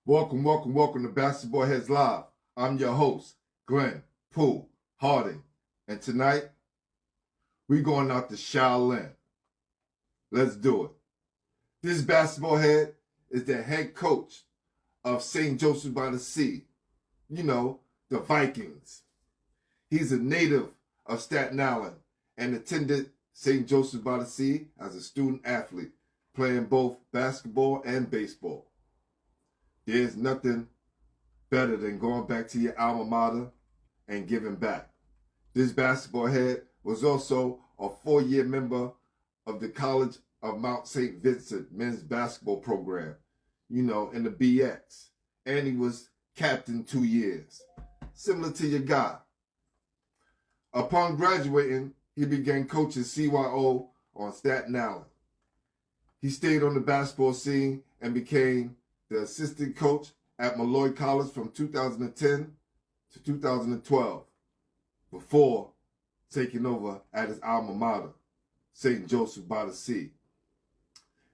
Welcome to Basketball Heads Live. I'm your host, Glenn Poole Harding. And tonight, we're going out to Shaolin. Let's do it. This basketball head is the head coach of St. Joseph by the Sea. You know, the Vikings. He's a native of Staten Island and attended St. Joseph by the Sea as a student athlete, playing both basketball and baseball. There's nothing better than going back to your alma mater and giving back. This basketball head was also a 4-year member of the College of Mount St. Vincent men's basketball program, you know, in the BX. And he was captain 2 years, similar to your guy. Upon graduating, he began coaching CYO on Staten Island. He stayed on the basketball scene and became the assistant coach at Molloy College from 2010 to 2012, before taking over at his alma mater, St. Joseph by the Sea.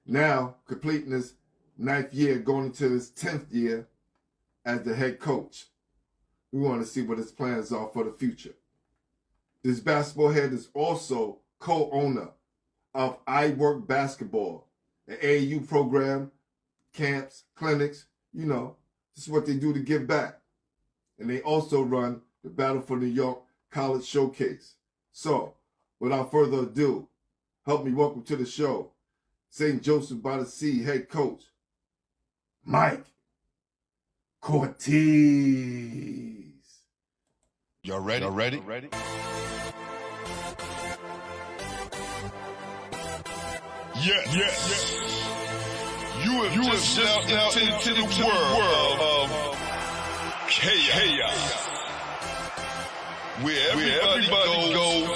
Now, completing his 9th year, going into his 10th year as the head coach. We want to see what his plans are for the future. This basketball head is also co-owner of I Work Basketball, an AAU program, camps, clinics, you know, this is what they do to give back. And they also run the Battle for New York College Showcase. So, without further ado, help me welcome to the show, St. Joseph by the Sea head coach, Mike Cortese. Y'all ready? Yes. You have just stepped into the world of chaos, where everybody goes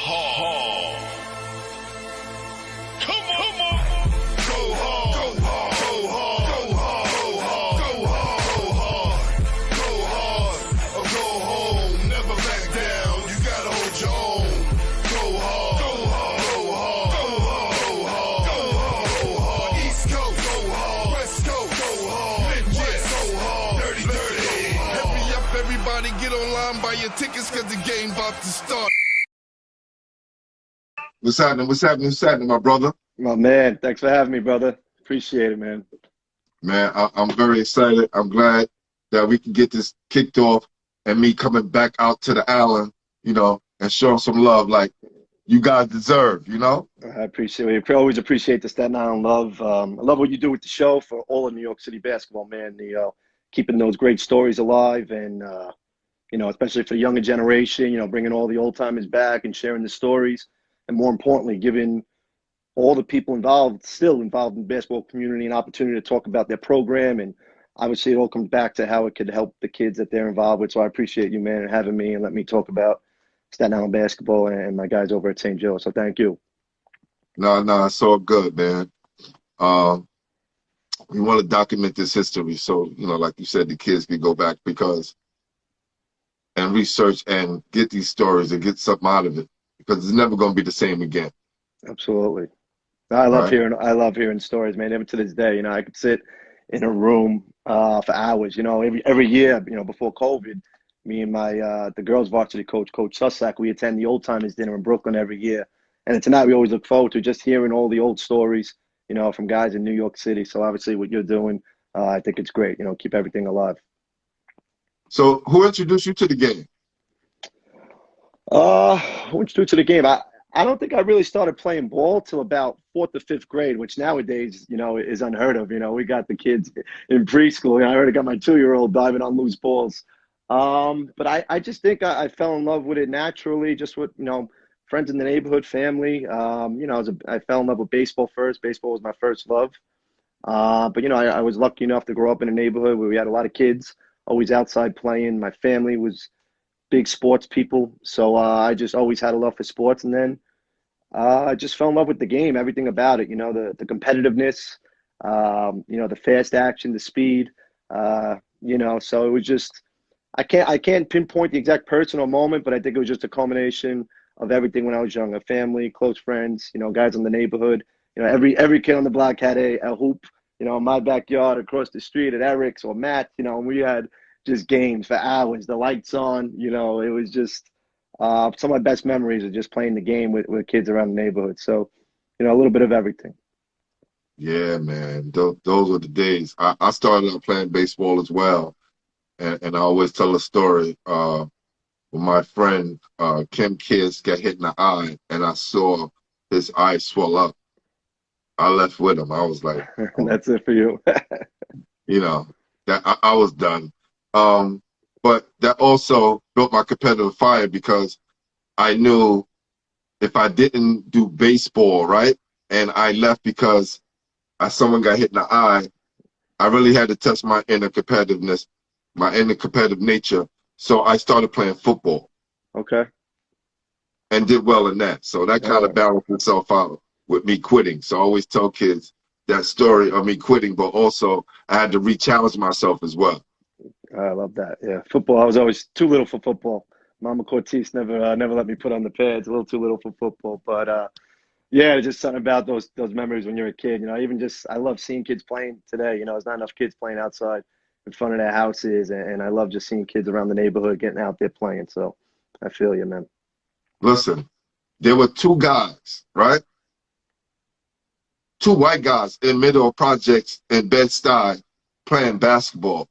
hard. Come on. Go hard. Go hard. Go hard. Go hard. Go hard. Go hard. Or go home. Never back down. You gotta hold your own. Go hard. Go hard. Go hard. Go hard. Go hard. East Coast. Go hard. West Coast. Go hard. Midwest. Go hard. Dirty. Hurry up, everybody. Get online, buy your tickets, cause the game about to start. What's happening, my brother? Oh, man, thanks for having me, brother. Appreciate it, man. Man, I'm very excited. I'm glad that we can get this kicked off and me coming back out to the island, you know, and showing some love like you guys deserve, you know? I appreciate it. We always appreciate the Staten Island love. I love what you do with the show for all of New York City basketball, man. Keeping those great stories alive and, you know, especially for the younger generation, you know, bringing all the old timers back and sharing the stories. And more importantly, giving all the people still involved in the basketball community, an opportunity to talk about their program. And obviously it all comes back to how it could help the kids that they're involved with. So I appreciate you, man, having me and let me talk about Staten Island basketball and my guys over at St. Joe. So thank you. No, it's all good, man. We want to document this history so, you know, like you said, the kids can go back and research and get these stories and get something out of it, because it's never going to be the same again. Absolutely. I love hearing stories, man. Even to this day, you know, I could sit in a room for hours. You know, every year, you know, before COVID, me and the girls' varsity coach, Coach Susak, we attend the old timers dinner in Brooklyn every year. And tonight we always look forward to just hearing all the old stories, you know, from guys in New York City. So obviously, what you're doing, I think it's great. You know, keep everything alive. So, who introduced you to the game? Who introduced to the game? I don't think I really started playing ball till about 4th or 5th grade, which nowadays, you know, is unheard of. You know, we got the kids in preschool. You know, I already got my 2-year-old diving on loose balls. But I just think I fell in love with it naturally, just with, you know, friends in the neighborhood, family. You know, I fell in love with baseball first. Baseball was my first love. But, you know, I was lucky enough to grow up in a neighborhood where we had a lot of kids always outside playing. My family was big sports people. So I just always had a love for sports. And then I just fell in love with the game, everything about it, you know, the competitiveness, you know, the fast action, the speed, you know, so it was just, I can't pinpoint the exact person or moment, but I think it was just a culmination of everything when I was younger. Family, close friends, you know, guys in the neighborhood. You know, every kid on the block had a hoop, in my backyard across the street at Eric's or Matt's, and we had just games for hours, the lights on, it was just some of my best memories of just playing the game with kids around the neighborhood. So, a little bit of everything. Yeah, man. Those were the days. I started out playing baseball as well. And I always tell a story. When my friend Kim Kiss got hit in the eye and I saw his eye swell up, I left with him. I was like, That's it for you. that I was done. But that also built my competitive fire because I knew if I didn't do baseball, right, and I left because someone got hit in the eye, I really had to test my inner competitiveness, my inner competitive nature. So I started playing football. Okay. And did well in that. So that kind of balanced itself out with me quitting. So I always tell kids that story of me quitting, but also I had to re-challenge myself as well. I love that. Yeah, football. I was always too little for football. Mama Cortese never let me put on the pads. A little too little for football, but yeah, just something about those memories when you're a kid. I love seeing kids playing today. There's not enough kids playing outside in front of their houses, and I love just seeing kids around the neighborhood getting out there playing. So I feel you, man. Listen, there were two guys, right? Two white guys in middle projects in Bed-Stuy playing basketball.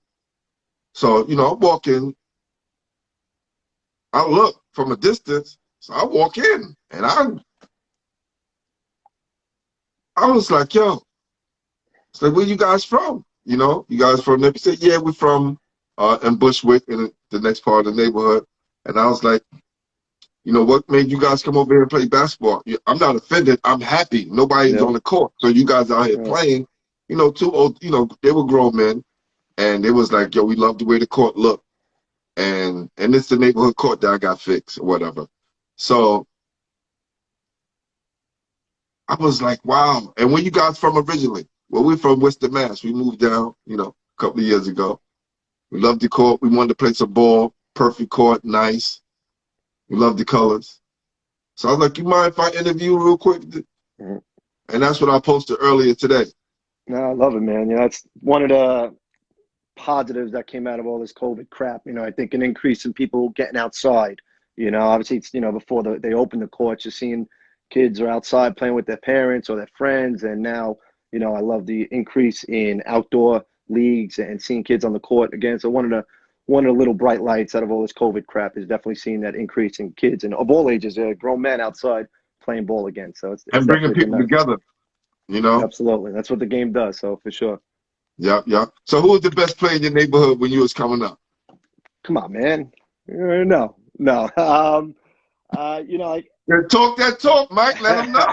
So, I'm walking, I look from a distance, so I walk in, and I was like, yo, it's like, where you guys from? You guys from there? He said, yeah, we're from in Bushwick, in the next part of the neighborhood. And I was like, what made you guys come over here and play basketball? I'm not offended. I'm happy. Nobody's on the court. So you guys out here playing, two old, they were grown men. And it was like, yo, we love the way the court looked. And it's the neighborhood court that I got fixed or whatever. So I was like, wow. And where you guys from originally? Well, we're from Worcester, Mass. We moved down, a couple of years ago. We loved the court. We wanted to play some ball. Perfect court, nice. We love the colors. So I was like, you mind if I interview real quick? Mm-hmm. And that's what I posted earlier today. No, I love it, man. That's one of the positives that came out of all this COVID crap. I think an increase in people getting outside. Obviously, it's, before they open the courts, you're seeing kids are outside playing with their parents or their friends. And now, I love the increase in outdoor leagues and seeing kids on the court again. So one of the little bright lights out of all this COVID crap is definitely seeing that increase in kids and of all ages, grown men outside playing ball again. So it's and bringing people together, Absolutely. That's what the game does. So for sure. Yeah. So who was the best player in your neighborhood when you was coming up? Come on, man. No. Talk that talk, Mike. Let them know.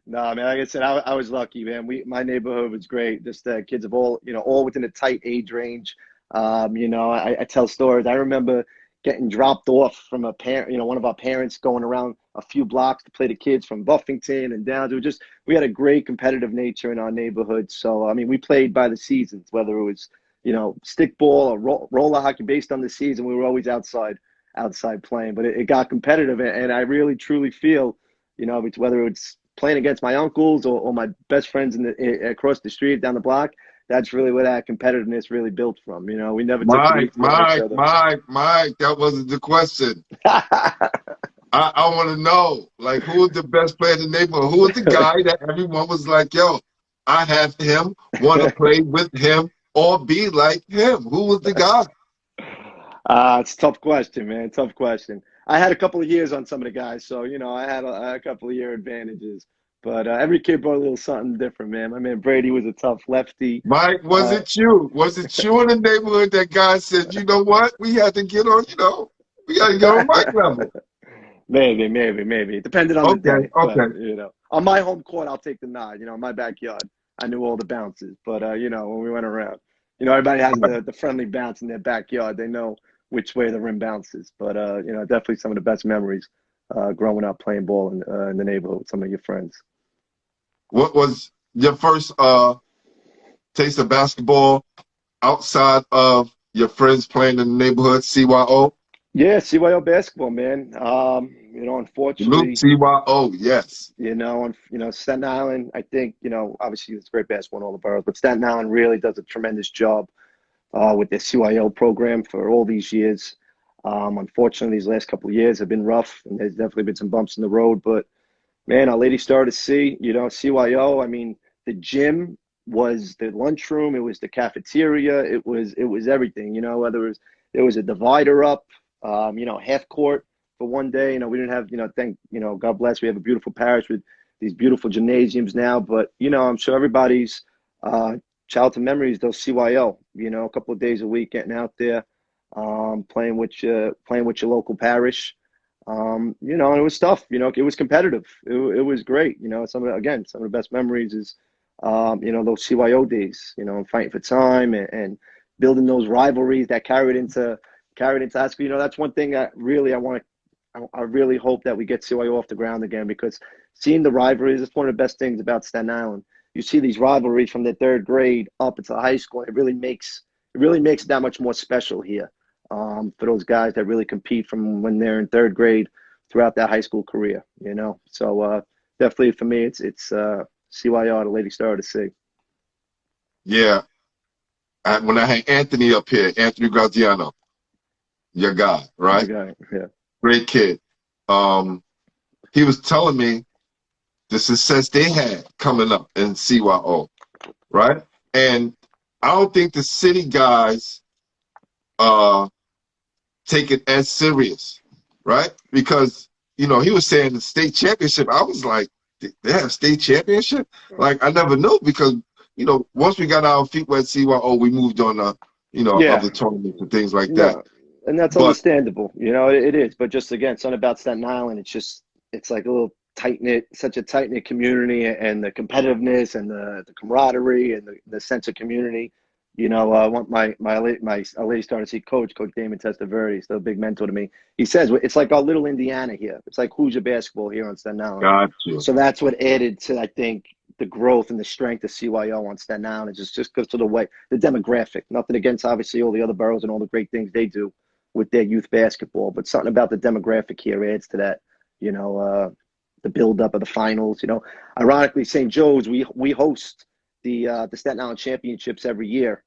No, man. Like I said, I was lucky, man. My neighborhood was great. Just kids of all within a tight age range. I tell stories. I remember getting dropped off from a parent, one of our parents going around a few blocks to play the kids from Buffington and down to we had a great competitive nature in our neighborhood. So, we played by the seasons, whether it was, stick ball or roller hockey based on the season. We were always outside playing, but it got competitive. And I really, truly feel, whether it's playing against my uncles or my best friends across the street, down the block, that's really where that competitiveness really built from. We never took it easy on each other. Mike, that wasn't the question. I want to know, like, who was the best player in the neighborhood? Who was the guy that everyone was like, yo, I have him, want to play with him, or be like him? Who was the guy? It's a tough question, man. Tough question. I had a couple of years on some of the guys, so, I had a couple of year advantages. But every kid brought a little something different, man. My man Brady was a tough lefty. Mike, was it you? Was it you in the neighborhood that guy said, you know what? We had to get on, we got to get on Mike level. Maybe. It depended on the day. Okay. But, on my home court, I'll take the nod. In my backyard, I knew all the bounces. But, when we went around, everybody has the friendly bounce in their backyard. They know which way the rim bounces. But, definitely some of the best memories growing up playing ball in the neighborhood with some of your friends. What was your first taste of basketball outside of your friends playing in the neighborhood, CYO? Yeah, CYO basketball, man. Luke Unfortunately, CYO, yes. Staten Island, I think, obviously it's great basketball in all the boroughs, but Staten Island really does a tremendous job with their CYO program for all these years. Unfortunately, these last couple of years have been rough, and there's definitely been some bumps in the road. But man, Our Lady Star to see, CYO. I mean, the gym was the lunchroom, it was the cafeteria, it was everything. Whether it was there was a divider up, half court for one day. We didn't have, God bless, we have a beautiful parish with these beautiful gymnasiums now. But I'm sure everybody's childhood memories, those CYO. A couple of days a week, getting out there, playing with your local parish. And it was tough. It was competitive. It was great. Some of the best memories is, those CYO days. Fighting for time and building those rivalries that carried into high school. That's one thing that really I really hope that we get CYO off the ground again, because seeing the rivalries is one of the best things about Staten Island. You see these rivalries from the third grade up into high school. It really makes it that much more special here, for those guys that really compete from when they're in third grade throughout their high school career. So definitely for me, it's CYR, the Lady Star to see. Yeah. When I had Anthony up here, Anthony Graziano, your guy, My right? guy, yeah. Great kid. He was telling me the success they had coming up in CYO, right? And I don't think the city guys take it as serious, right? Because, he was saying the state championship. I was like, they have state championship? Like, I never knew, because, once we got our feet wet at CYO, we moved on to, Yeah, other tournaments and things like that. no, and that's But understandable. It is. But just again, something about Staten Island, it's like a little such a tight knit community, and the competitiveness and the camaraderie and the sense of community. I want my Lady Star to see Coach Damon Testaverde. He's still a big mentor to me. He says it's like our little Indiana here. It's like Hoosier basketball here on Staten Island. got you. So that's what added to, I think, the growth and the strength of CYO on Staten Island. It's just because of the demographic. Nothing against, obviously, all the other boroughs and all the great things they do with their youth basketball, but something about the demographic here adds to that. The build-up of the finals. Ironically, St. Joe's, we host the Staten Island Championships every year,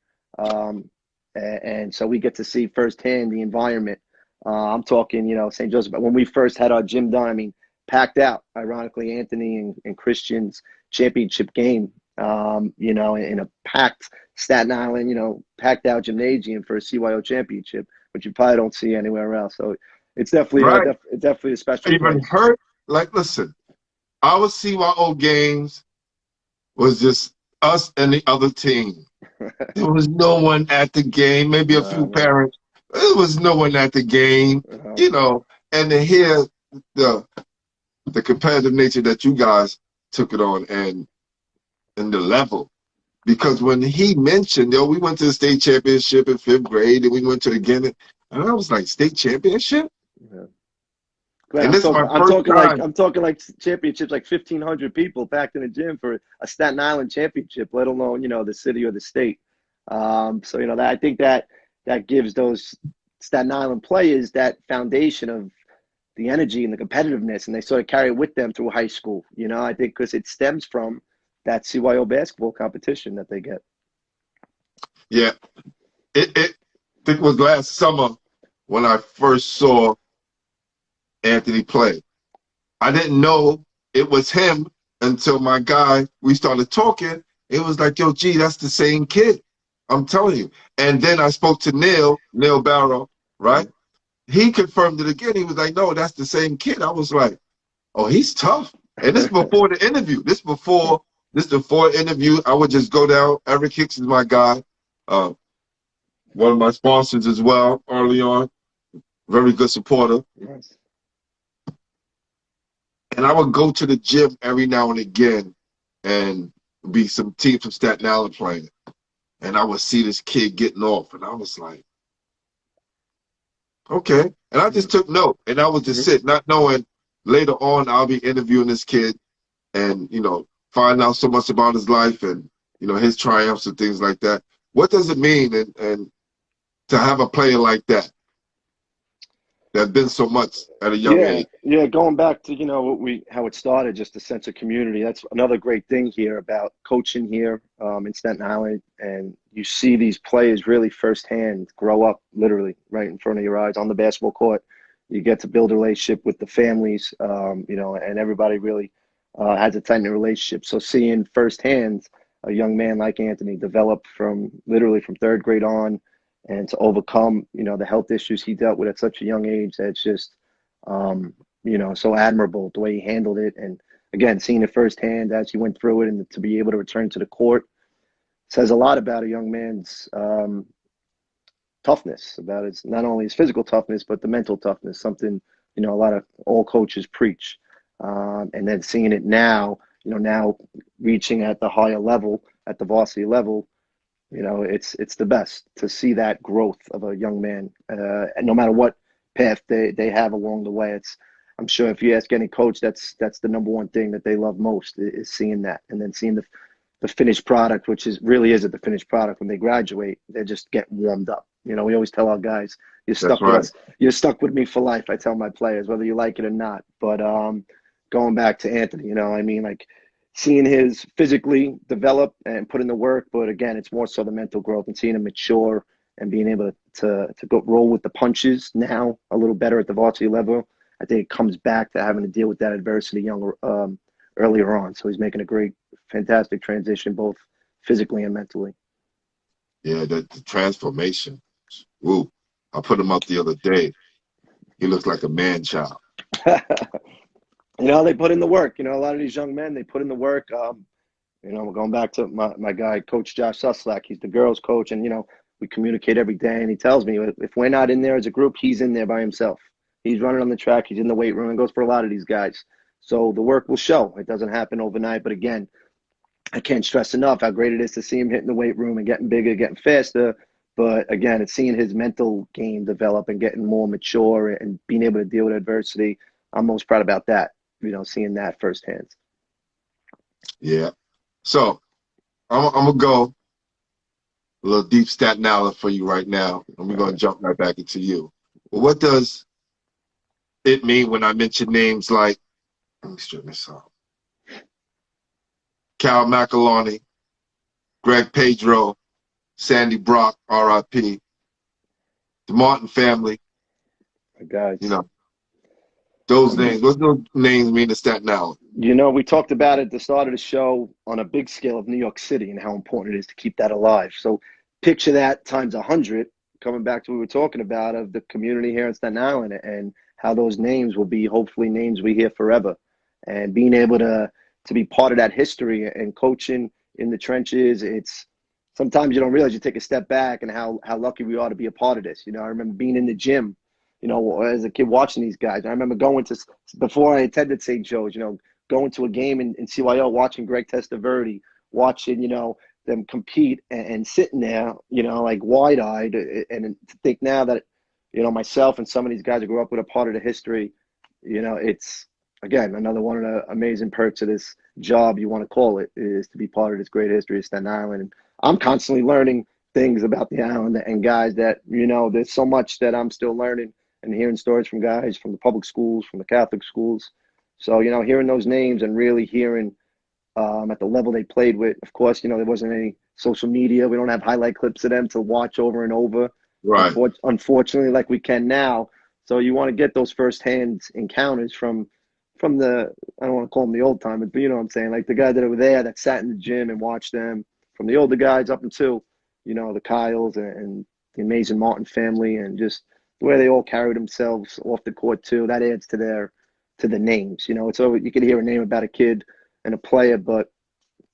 and so we get to see firsthand the environment. I'm talking, St. Joe's, but when we first had our gym done, I mean, packed out. Ironically, Anthony and Christian's championship game, in a packed Staten Island, packed out gymnasium for a CYO championship, which you probably don't see anywhere else. So it's definitely Right. it's definitely a special Even place. hurt. Like, listen, our CYO games was just us and the other team. There was no one at the game, maybe a few No. parents. There was no one at the game, and to hear the competitive nature that you guys took it on, and the level. Because when he mentioned, we went to the state championship in 5th grade, and we went to again, and I was like, state championship? Yeah. Glenn, And this is my first time. I'm talking like championships, like 1,500 people packed in a gym for a Staten Island championship, let alone the city or the state. So that I think that gives those Staten Island players that foundation of the energy and the competitiveness, and they sort of carry it with them through high school. I think because it stems from that CYO basketball competition that they get. Yeah, it was last summer when I first saw Anthony play. I didn't know it was him until my guy, we started talking. It was like, yo, gee, that's the same kid. I'm telling you. And then I spoke to Neil Barrow, right? He confirmed it again. He was like, no, that's the same kid. I was like, oh, he's tough. And this is before the interview. This before interview. I would just go down. Eric Hicks is my guy. One of my sponsors as well early on. Very good supporter. Yes. And I would go to the gym every now and again, and be some team from Staten Island playing. And I would see this kid getting off, and I was like, okay. And I just took note, and I was just sitting, not knowing later on I'll be interviewing this kid and, find out so much about his life and, his triumphs and things like that. What does it mean and to have a player like that? There's been so much at a young Yeah, age. yeah. Going back to how it started, just a sense of community. That's another great thing here about coaching here in Staten Island, and you see these players really firsthand grow up, literally right in front of your eyes on the basketball court. You get to build a relationship with the families, and everybody really has a tight knit relationship. So seeing firsthand a young man like Anthony develop from literally from third grade on, and to overcome the health issues he dealt with at such a young age, that's just so admirable the way he handled it. And again, seeing it firsthand as he went through it, and to be able to return to the court says a lot about a young man's toughness, about his not only his physical toughness but the mental toughness. Something a lot of all coaches preach. And then seeing it now, now reaching at the higher level, at the varsity level, it's the best to see that growth of a young man, and no matter what path they have along the way. I'm sure if you ask any coach, that's the number one thing that they love most, is seeing that, and then seeing the finished product, which really isn't the finished product. When they graduate, they just get warmed up. We always tell our guys, you're stuck That's with right. us. You're stuck with me for life. I tell my players, whether you like it or not. But going back to Anthony, like seeing his physically develop and put in the work, but again, it's more so the mental growth and seeing him mature and being able to go roll with the punches now a little better at the varsity level. I think it comes back to having to deal with that adversity earlier on. So he's making a fantastic transition, both physically and mentally. Yeah, the transformation. Ooh, I put him up the other day. He looks like a man child. They put in the work. A lot of these young men, they put in the work. We're going back to my guy, Coach Josh Suslak. He's the girls' coach, and we communicate every day. And he tells me if we're not in there as a group, he's in there by himself. He's running on the track. He's in the weight room. And goes for a lot of these guys. So the work will show. It doesn't happen overnight. But again, I can't stress enough how great it is to see him hitting the weight room and getting bigger, getting faster. But again, it's seeing his mental game develop and getting more mature and being able to deal with adversity. I'm most proud about that. Seeing that firsthand. Yeah. So I'm gonna go a little deep Staten Island for you right now, and we're gonna jump right back into you. Well, what does it mean when I mention names like, let me straighten this out, Cal McAloney, Greg Pedro, Sandy Brock, R.I.P., the Martin family, Guys. those names. What do those names mean to Staten Island? We talked about it at the start of the show on a big scale of New York City and how important it is to keep that alive. So picture that times 100, coming back to what we were talking about of the community here in Staten Island, and how those names will be hopefully names we hear forever. And being able to be part of that history and coaching in the trenches, it's sometimes you don't realize, you take a step back and how lucky we are to be a part of this. I remember being in the gym, as a kid watching these guys. I remember going to, before I attended St. Joe's, going to a game in CYO, watching Greg Testaverde, watching, them compete and sitting there, like wide-eyed. And to think now that, myself and some of these guys who grew up with a part of the history, it's, again, another one of the amazing perks of this job, you want to call it, is to be part of this great history of Staten Island. And I'm constantly learning things about the island and guys that, there's so much that I'm still learning and hearing stories from guys from the public schools, from the Catholic schools. So, hearing those names and really hearing at the level they played with, of course, there wasn't any social media. We don't have highlight clips of them to watch over and over, Right. unfortunately, like we can now. So you want to get those firsthand encounters from the, I don't want to call them the old timers, but you know what I'm saying, like the guys that were there that sat in the gym and watched them, from the older guys up until, the Kyles and the amazing Martin family, and just the way they all carry themselves off the court too. That adds to the names. It's always, you could hear a name about a kid and a player, but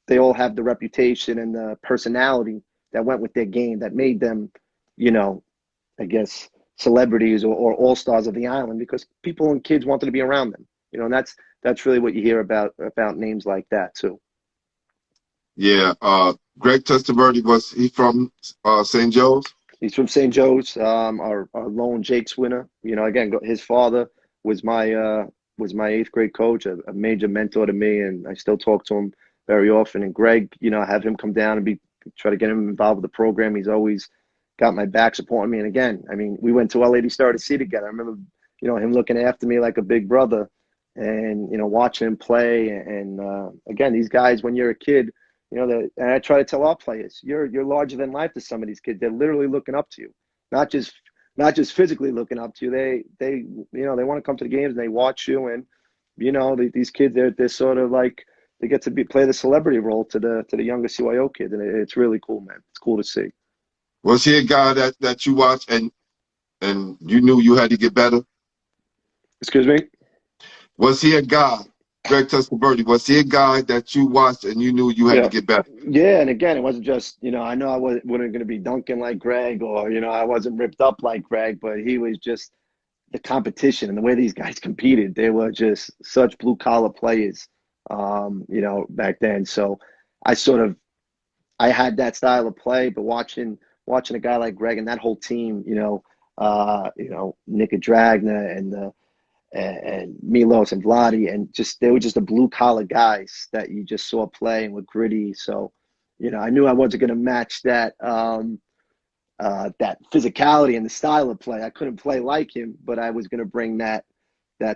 they all have the reputation and the personality that went with their game that made them, I guess, celebrities or all-stars of the island, because people and kids wanted to be around them. And that's really what you hear about names like that too. Yeah. Greg Testaverde, was he from St. Joe's? He's from St. Joe's, our lone Jakes winner. Again, his father was my eighth grade coach, a major mentor to me, and I still talk to him very often. And Greg, have him come down and try to get him involved with the program. He's always got my back, supporting me. And again, we went to our Lady Star to see together. I remember him looking after me like a big brother, and watching him play. And again, these guys, when you're a kid, and I try to tell our players, you're larger than life to some of these kids. They're literally looking up to you, not just physically looking up to you. They they want to come to the games and they watch you. And these kids, they're sort of like, they get to play the celebrity role to the younger CYO kid, and it's really cool, man. It's cool to see. Was he a guy that you watched and you knew you had to get better? Excuse me? Was he a guy, Greg Testaverde, was he a guy that you watched and you knew you had to get better? Yeah, and again, it wasn't just, I know I wasn't going to be dunking like Greg, or, I wasn't ripped up like Greg, but he was just the competition and the way these guys competed. They were just such blue-collar players, back then. So I had that style of play, but watching a guy like Greg and that whole team, Nick Dragna and Milos and Vladi, and they were just the blue collar guys that you just saw play and were gritty. So, I knew I wasn't going to match that that physicality and the style of play. I couldn't play like him, but I was going to bring that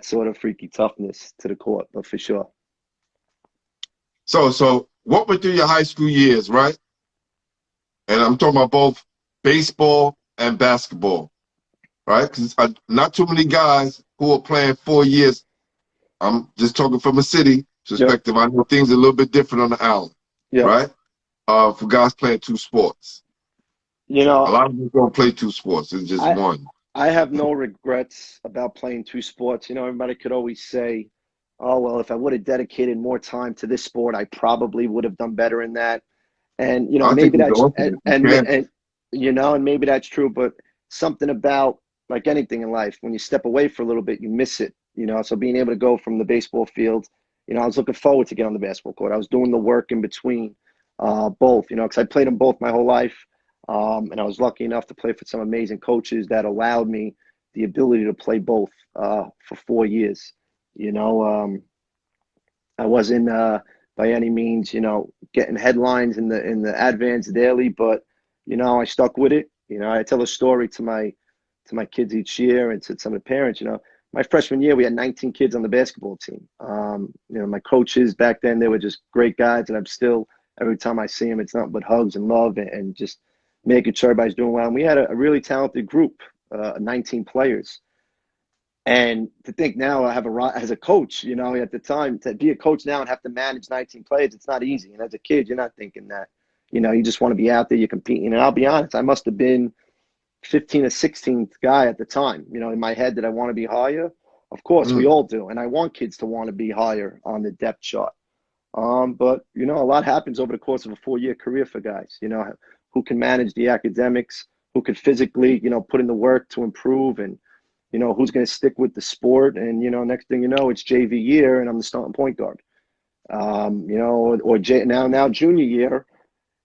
sort of freaky toughness to the court, but for sure. So what went through your high school years, right? And I'm talking about both baseball and basketball, right? Because not too many guys who are playing 4 years. I'm just talking from a city perspective. Yep. I know things are a little bit different on the island, right? For guys playing 2 sports. A lot of them don't play 2 sports. It's just one. I have no regrets about playing 2 sports. Everybody could always say, oh, well, if I would have dedicated more time to this sport, I probably would have done better in that. And, maybe that's, and maybe that's true, but something about, like anything in life, when you step away for a little bit, you miss it, so being able to go from the baseball field, I was looking forward to get on the basketball court. I was doing the work in between both, because I played them both my whole life. And I was lucky enough to play for some amazing coaches that allowed me the ability to play both for 4 years. I wasn't by any means, getting headlines in the Advance Daily, but I stuck with it. I tell a story to my kids each year and to some of the parents. My freshman year we had 19 kids on the basketball team. My coaches back then, they were just great guys, and I'm still, every time I see them, it's nothing but hugs and love and just making sure everybody's doing well. And we had a really talented group, 19 players. And to think now I have as a coach, at the time, to be a coach now and have to manage 19 players, it's not easy. And as a kid, you're not thinking that, you just want to be out there, you're competing. And I'll be honest, I must have been 15 or 16th guy at the time. In my head, did I want to be higher? Of course, we all do. And I want kids to want to be higher on the depth chart. But, a lot happens over the course of a 4-year career for guys, who can manage the academics, who could physically, put in the work to improve, and, who's going to stick with the sport. And, next thing you know, it's JV year and I'm the starting point guard. Or now junior year,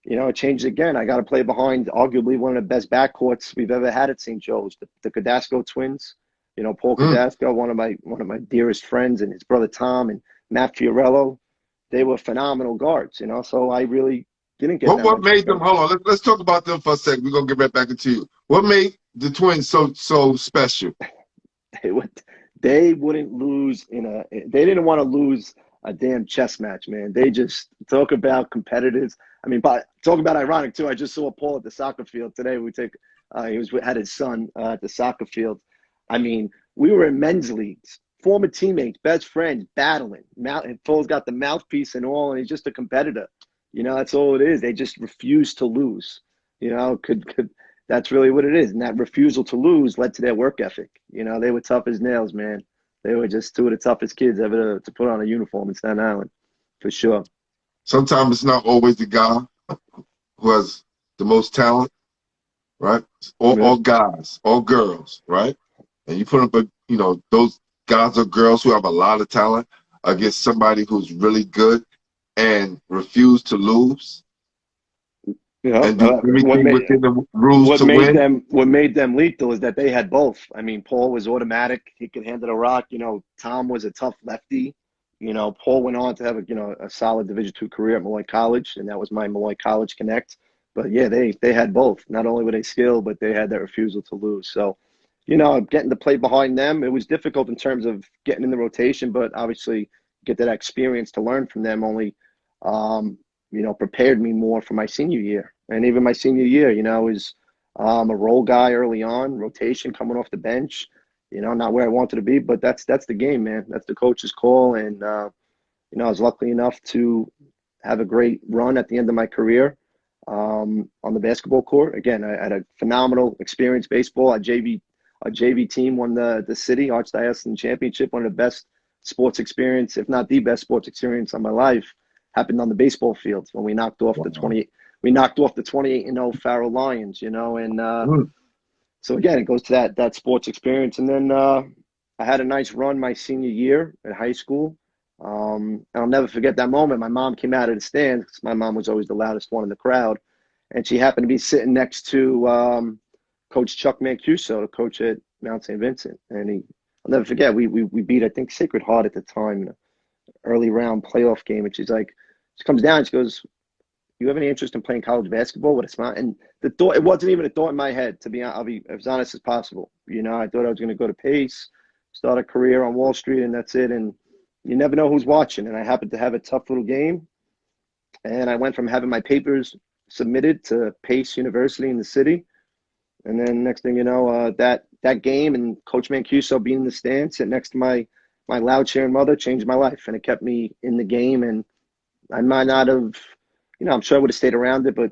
it changed again. I got to play behind arguably one of the best backcourts we've ever had at St. Joe's, the Cadasco twins. Paul Cadasco, one of my dearest friends, and his brother Tom and Matt Fiorello. They were phenomenal guards, so I really didn't get that what made better. them, hold on, let's talk about them for a second. We're going to get right back into you. What made the twins so special? They wouldn't lose they didn't want to lose a damn chess match, man. They just talk about competitors. I mean, but talk about ironic too. I just saw Paul at the soccer field today. He had his son at the soccer field. I mean, we were in men's leagues, former teammates, best friends, battling. Paul's got the mouthpiece and all, and he's just a competitor. That's all it is. They just refuse to lose. That's really what it is. And that refusal to lose led to their work ethic. They were tough as nails, man. They were just 2 of the toughest kids ever to put on a uniform in Staten Island, for sure. Sometimes it's not always the guy who has the most talent, right? All guys, all girls, right? And you put up, those guys or girls who have a lot of talent against somebody who's really good and refuse to lose. And do everything within the rules to win. What made them lethal is that they had both. I mean, Paul was automatic; he could handle the rock. Tom was a tough lefty. Paul went on to have a solid Division II career at Molloy College, and that was my Molloy College connect. But yeah, they had both. Not only were they skilled, but they had that refusal to lose. So, getting to play behind them. It was difficult in terms of getting in the rotation, but obviously get that experience to learn from them only, prepared me more for my senior year. And even my senior year, was a role guy early on, rotation coming off the bench, not where I wanted to be, but that's the game, man. That's the coach's call. And, I was lucky enough to have a great run at the end of my career on the basketball court. Again, I had a phenomenal experience baseball. Our JV team won the city Archdiocese championship, one of the best sports experience, if not the best sports experience of my life, happened on the baseball field when we knocked off the 28-0 Farrell Lions, and so again, it goes to that sports experience. And then I had a nice run my senior year at high school. And I'll never forget that moment. My mom came out of the stands, 'cause my mom was always the loudest one in the crowd, and she happened to be sitting next to Coach Chuck Mancuso, the coach at Mount St. Vincent. And I'll never forget, we beat, I think, Sacred Heart at the time in an early round playoff game. And she comes down and she goes, "You have any interest in playing college basketball?" With a smile. And the thought, it wasn't even a thought in my head, to be honest. I'll be as honest as possible. I thought I was going to go to Pace, start a career on Wall Street, and that's it. And you never know who's watching. And I happened to have a tough little game. And I went from having my papers submitted to Pace University in the city. And then next thing you know, that game and Coach Mancuso being in the stand, sitting next to my loud cheering mother, changed my life. And it kept me in the game. And I might not have, I'm sure I would have stayed around it, but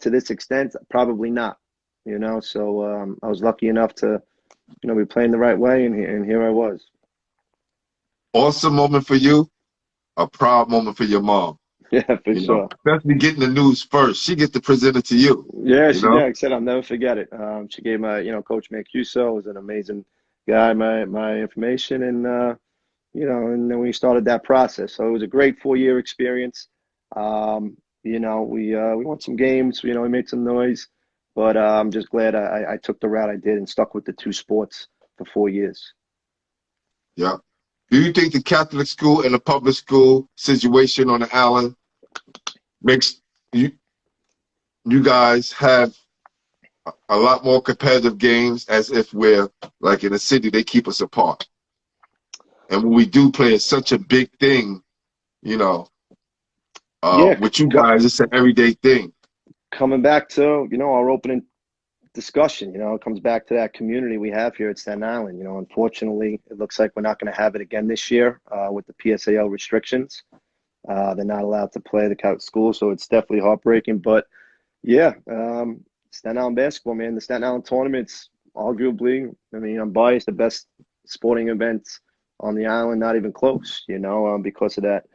to this extent, probably not, So I was lucky enough to, be playing the right way. And here I was. Awesome moment for you, a proud moment for your mom. Yeah, for sure. Especially getting the news first. She gets to present it to you. Yeah, she did. Like I said, I'll never forget it. She gave Coach Mancuso was an amazing guy, my information, and and then we started that process. So it was a great 4-year experience. We won some games. We made some noise, but I'm just glad I took the route I did and stuck with the 2 sports for 4 years. Yeah. Do you think the Catholic school and the public school situation on the island makes you guys have a lot more competitive games, as if we're like in a city, they keep us apart? And when we do play, it's such a big thing, with you guys, it's an everyday thing. Coming back to, our opening discussion, it comes back to that community we have here at Staten Island. Unfortunately, it looks like we're not going to have it again this year with the PSAL restrictions. They're not allowed to play the Catholic school, so it's definitely heartbreaking. But yeah, Staten Island basketball, man, the Staten Island tournament's arguably, I'm biased, the best sporting event on the island, not even close, because of that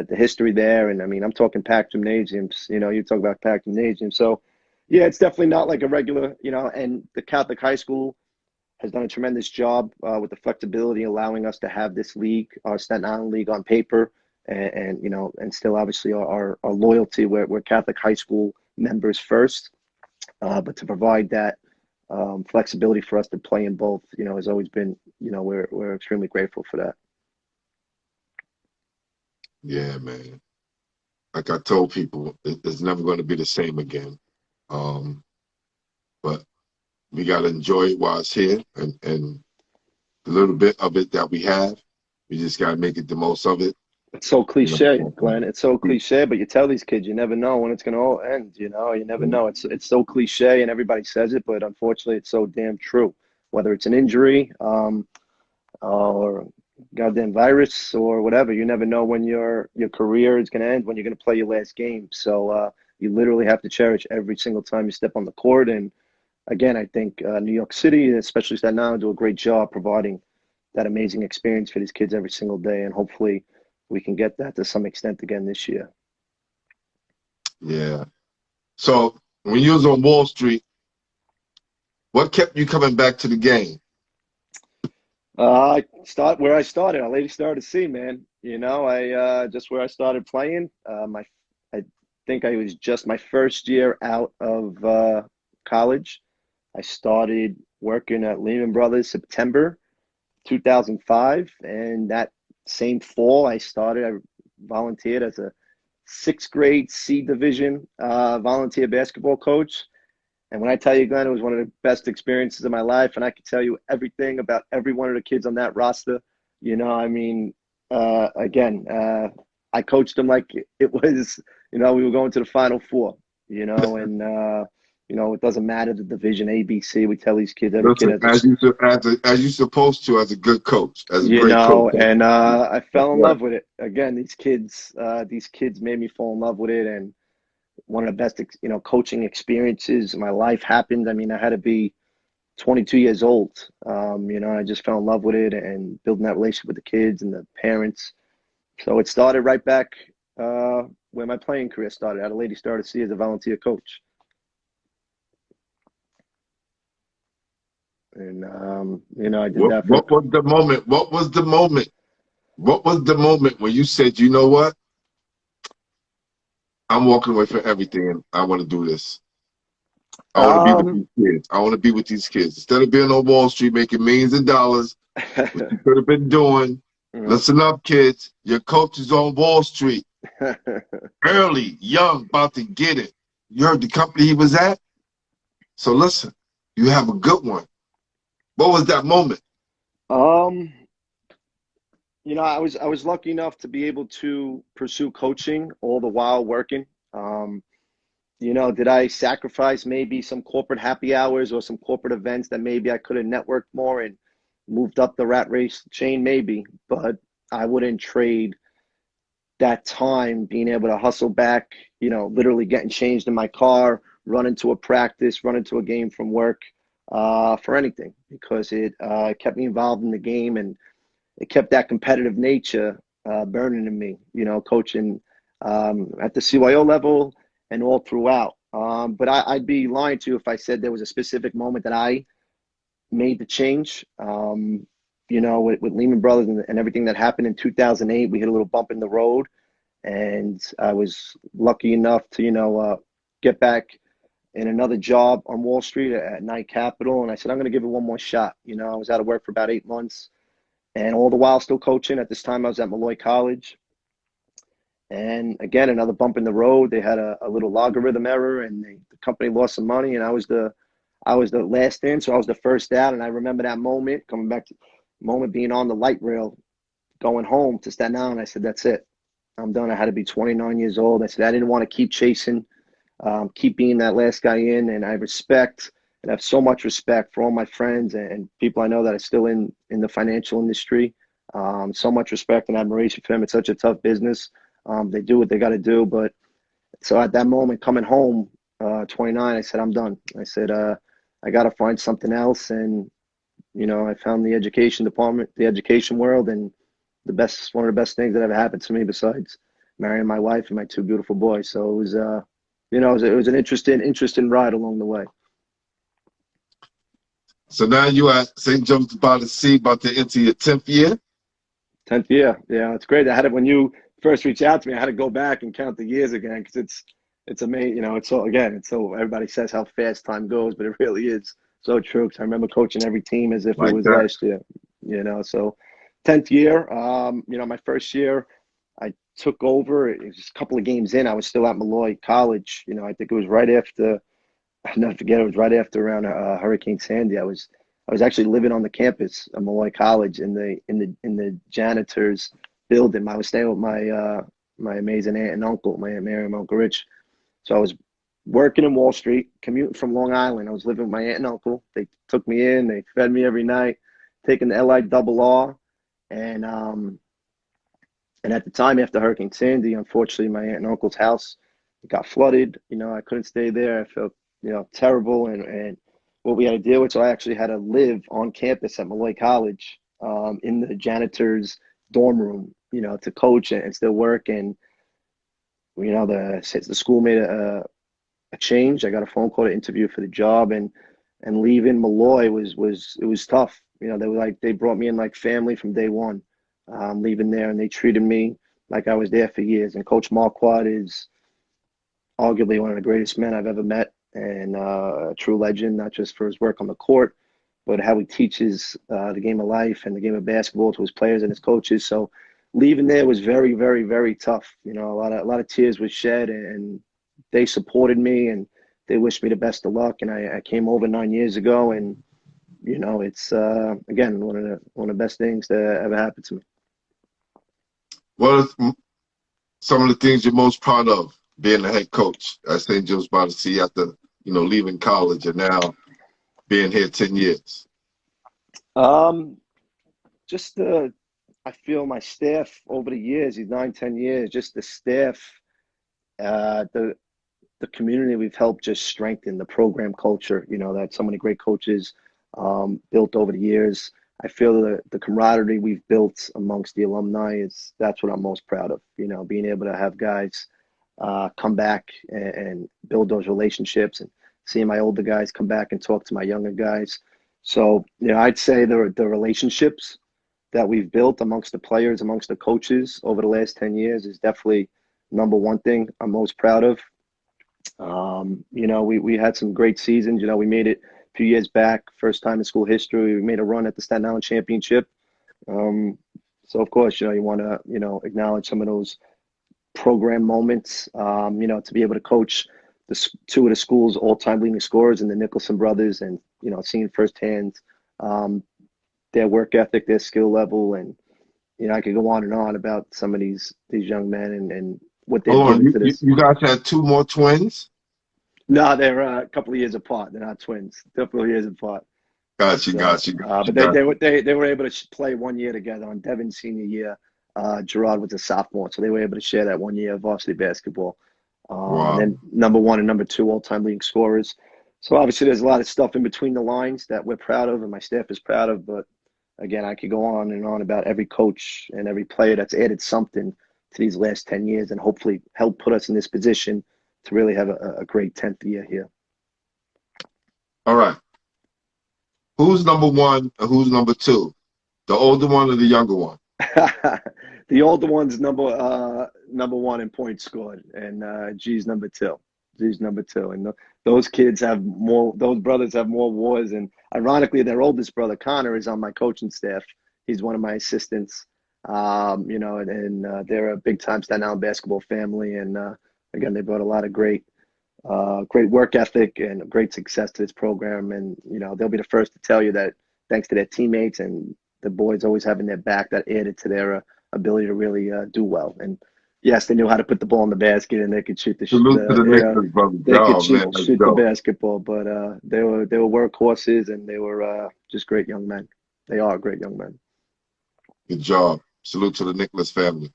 the history there. And I'm talking packed gymnasiums, you talk about packed gymnasiums. So yeah, it's definitely not like a regular, and the Catholic high school has done a tremendous job with the flexibility, allowing us to have this league, our Staten Island League on paper, and still obviously our loyalty, we're Catholic high school members first, but to provide that flexibility for us to play in both, has always been, we're extremely grateful for that. Yeah, man. Like I told people, it's never going to be the same again. But we got to enjoy it while it's here, and the little bit of it that we have, we just got to make it the most of it. It's so cliche, Glenn. It's so cliche, but you tell these kids, you never know when it's going to all end. You never know. It's so cliche, and everybody says it, but unfortunately, it's so damn true. Whether it's an injury, or goddamn virus or whatever, you never know when your career is going to end, when you're going to play your last game. So you literally have to cherish every single time you step on the court. And again, I think New York City, especially Staten Island, do a great job providing that amazing experience for these kids every single day. And hopefully we can get that to some extent again this year. Yeah. So when you was on Wall Street, what kept you coming back to the game? I start where I started. I Lady Star to see, man. I just where I started playing. I think I was just my first year out of college. I started working at Lehman Brothers September 2005, and that same fall I volunteered as a 6th grade C division volunteer basketball coach. And when I tell you, Glenn, it was one of the best experiences of my life, and I could tell you everything about every one of the kids on that roster. I mean, again, I coached them like it was, we were going to the Final Four, and it doesn't matter the division A, B, C. We tell these kids, every kid Listen, has a, as you supposed to, as a good coach, as a great coach. and I That's fell in right. love with it. Again, these kids made me fall in love with it, and one of the best, coaching experiences in my life happened. I mean, I had to be 22 years old. I just fell in love with it and building that relationship with the kids and the parents. So it started right back where my playing career started. I had a lady start to see as a volunteer coach. And, I did that for. What was the moment? What was the moment? What was the moment when you said, you know what? I'm walking away from everything and I want to do this. I want to be with these kids. I want to be with these kids. Instead of being on Wall Street making millions of dollars, what you could have been doing. Listen up, kids. Your coach is on Wall Street. Early, young, about to get it. You heard the company he was at? So listen, you have a good one. What was that moment? I was lucky enough to be able to pursue coaching all the while working. Did I sacrifice maybe some corporate happy hours or some corporate events that maybe I could have networked more and moved up the rat race chain? Maybe, but I wouldn't trade that time being able to hustle back, literally getting changed in my car, run into a practice, run into a game from work, for anything, because it kept me involved in the game, and it kept that competitive nature burning in me, coaching at the CYO level and all throughout. But I'd be lying to you if I said there was a specific moment that I made the change. With Lehman Brothers and everything that happened in 2008, we hit a little bump in the road, and I was lucky enough to, get back in another job on Wall Street at Night Capital. And I said, I'm going to give it one more shot. I was out of work for about 8 months, and all the while still coaching. At this time, I was at Molloy College. And again, another bump in the road. They had a little logarithm error, and the company lost some money, and I was the last in, so I was the first out. And I remember that moment, coming back to the moment being on the light rail, going home to Staten Island. I said, that's it. I'm done. I had to be 29 years old. I said, I didn't want to keep chasing, keep being that last guy in. And I respect and have so much respect for all my friends and people I know that are still in the financial industry. So much respect and admiration for them. It's such a tough business. They do what they got to do. But so at that moment, coming home, 29, I said, I'm done. I said, I got to find something else. And, I found the education department, the education world, and one of the best things that ever happened to me besides marrying my wife and my two beautiful boys. So it was, it was an interesting ride along the way. So now you at St. Joseph's by the Sea, about to enter your 10th year? 10th year. Yeah, it's great. When you first reached out to me, I had to go back and count the years again, because it's amazing. It's so everybody says how fast time goes, but it really is so true. Because I remember coaching every team as if Like it was that. last year. So 10th year. My first year, I took over. It was a couple of games in. I was still at Molloy College. I think it was right after. I'll never forget. It was right after around Hurricane Sandy. I was actually living on the campus of Molloy College in the janitor's building. I was staying with my amazing aunt and uncle, my Aunt Mary and my Uncle Rich. So I was working in Wall Street, commuting from Long Island. I was living with my aunt and uncle. They took me in. They fed me every night, taking the LIRR. And at the time, after Hurricane Sandy, unfortunately, my aunt and uncle's house got flooded. I couldn't stay there. I felt, terrible and what we had to deal with. So I actually had to live on campus at Molloy College, in the janitor's dorm room, to coach and still work. And, the school made a change. I got a phone call to interview for the job, and leaving Molloy was tough. They brought me in like family from day one, leaving there, and they treated me like I was there for years. And Coach Marquardt is arguably one of the greatest men I've ever met, and a true legend, not just for his work on the court, but how he teaches the game of life and the game of basketball to his players and his coaches. So leaving there was very, very, very tough. A lot of tears were shed, and they supported me, and they wish me the best of luck. And I came over 9 years ago, and it's again one of the best things that ever happened to me. What are some of the things you're most proud of being the head coach at St. Joe's by the Sea after leaving college and now being here 10 years? Just I feel my staff over the years, these 9, 10 years, just the staff, the community we've helped just strengthen the program culture, that so many great coaches built over the years. I feel the camaraderie we've built amongst the alumni that's what I'm most proud of, being able to have guys come back and build those relationships, and seeing my older guys come back and talk to my younger guys. So, I'd say the relationships that we've built amongst the players, amongst the coaches over the last 10 years is definitely number one thing I'm most proud of. We had some great seasons. We made it a few years back, first time in school history. We made a run at the Staten Island championship. So of course, you want to, acknowledge some of those program moments, to be able to coach two of the school's all-time leading scorers in the Nicholson brothers, and, seeing firsthand their work ethic, their skill level. And, I could go on and on about some of these young men and what they've given to this. You guys had two more twins? No, they're a couple of years apart. They're not twins. Definitely years apart. Got you. But they were able to play 1 year together on Devin's senior year. Gerard was a sophomore, so they were able to share that 1 year of varsity basketball. Wow. And then number one and number two all-time leading scorers. So obviously there's a lot of stuff in between the lines that we're proud of and my staff is proud of. But again, I could go on and on about every coach and every player that's added something to these last 10 years and hopefully help put us in this position to really have a great 10th year here. All right. Who's number one and who's number two? The older one or the younger one? The older one's number one in points scored, and G's number two. And those kids have more. Those brothers have more wars. And ironically, their oldest brother Connor is on my coaching staff. He's one of my assistants. And they're a big time Staten Island basketball family. And again, they brought a lot of great work ethic and great success to this program. And they'll be the first to tell you that thanks to their teammates and the boys always having their back, that added to their ability to really do well. And yes, they knew how to put the ball in the basket, and they could shoot the basketball. But they were workhorses, and they were just great young men. They are great young men. Good job. Salute to the Nicholas family.